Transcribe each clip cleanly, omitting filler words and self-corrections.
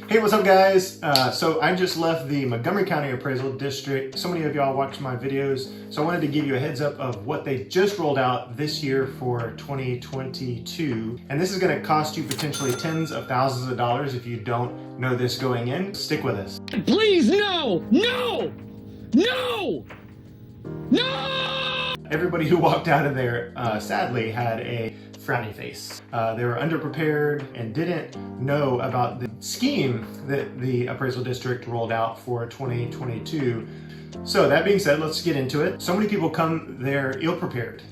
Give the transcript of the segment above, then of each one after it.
Hey, what's up guys? So I just left the Montgomery County Appraisal District. So many of y'all watch my videos, so I wanted to give you a heads up of what they just rolled out this year for 2022. And this is gonna cost you potentially tens of thousands of dollars if you don't know this going in. Stick with us. Please, no! No! No! No! Everybody who walked out of there, sadly, had a frowny face. They were underprepared and didn't know about the scheme that the appraisal district rolled out for 2022. So that being said, let's get into it. So many people come there ill-prepared.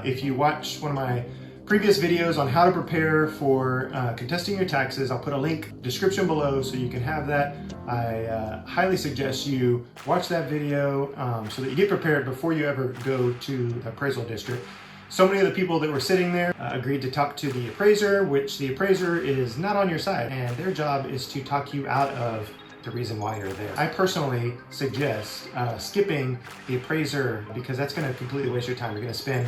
If you watch one of my previous videos on how to prepare for contesting your taxes, I'll put a link description below so you can have that. I highly suggest you watch that video so that you get prepared before you ever go to the appraisal district. So many of the people that were sitting there agreed to talk to the appraiser, which the appraiser is not on your side, and their job is to talk you out of the reason why you're there. I personally suggest skipping the appraiser because that's going to completely waste your time. You're going to spend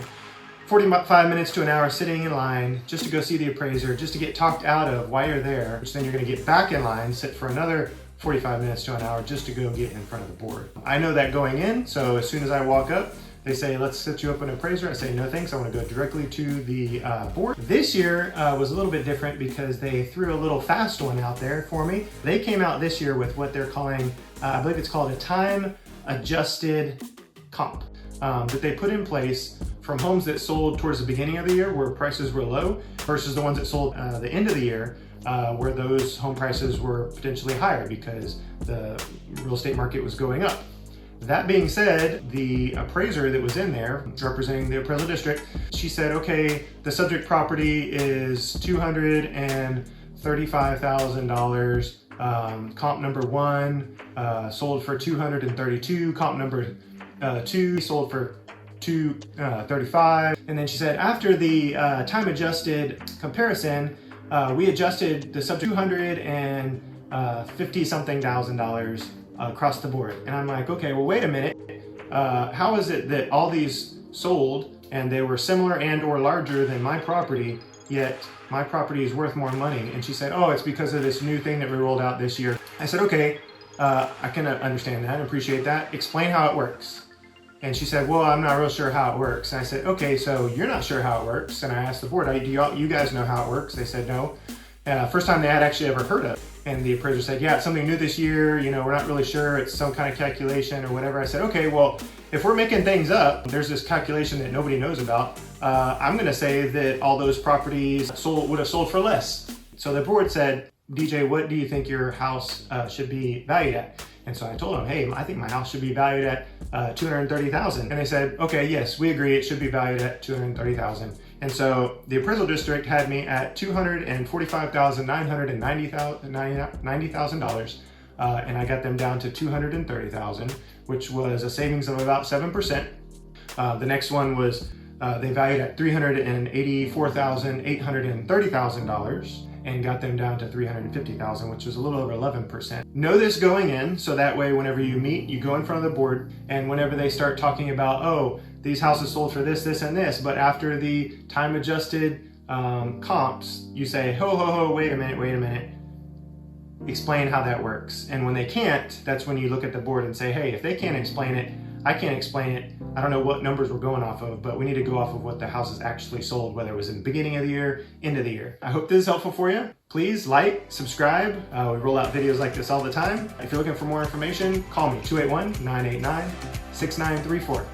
45 minutes to an hour sitting in line just to go see the appraiser, just to get talked out of why you're there, which then you're going to get back in line, sit for another 45 minutes to an hour just to go get in front of the board. I know that going in, so as soon as I walk up, they say, let's set you up an appraiser. I say, no thanks, I want to go directly to the board. This year was a little bit different because they threw a little fast one out there for me. They came out this year with what they're calling, I believe it's called a time-adjusted comp that they put in place from homes that sold towards the beginning of the year where prices were low versus the ones that sold the end of the year where those home prices were potentially higher because the real estate market was going up. That being said, the appraiser that was in there representing the appraisal district, she said, okay, the subject property is $235,000. Comp number one sold for $232. Comp number two sold for $235. And then she said, after the time adjusted comparison, we adjusted the subject $250 something thousand across the board. And I'm like, okay, well, wait a minute. How is it that all these sold and they were similar and or larger than my property, yet my property is worth more money? And she said, oh, it's because of this new thing that we rolled out this year. I said, okay, I can understand that and appreciate that. Explain how it works. And she said, well, I'm not real sure how it works. And I said, okay, so you're not sure how it works. And I asked the board, do you guys know how it works? They said, no. First time they had actually ever heard of it. And the appraiser said, yeah, it's something new this year. You know, we're not really sure. It's some kind of calculation or whatever. I said, okay, well, if we're making things up, there's this calculation that nobody knows about. I'm going to say that all those properties would have sold for less. So the board said, DJ, what do you think your house should be valued at? And so I told them, hey, I think my house should be valued at $230,000. And they said, okay, yes, we agree. It should be valued at $230,000. And so the appraisal district had me at $245,990,000, and I got them down to $230,000, which was a savings of about 7%. The next one was they valued at $384,830,000 and got them down to $350,000, which was a little over 11%. Know this going in, so that way whenever you meet, you go in front of the board, and whenever they start talking about, oh, these houses sold for this, this, and this, but after the time-adjusted comps, you say, ho, ho, ho, wait a minute. Explain how that works. And when they can't, that's when you look at the board and say, hey, if they can't explain it, I can't explain it. I don't know what numbers we're going off of, but we need to go off of what the houses actually sold, whether it was in the beginning of the year, end of the year. I hope this is helpful for you. Please like, subscribe. We roll out videos like this all the time. If you're looking for more information, call me, 281-989-6934.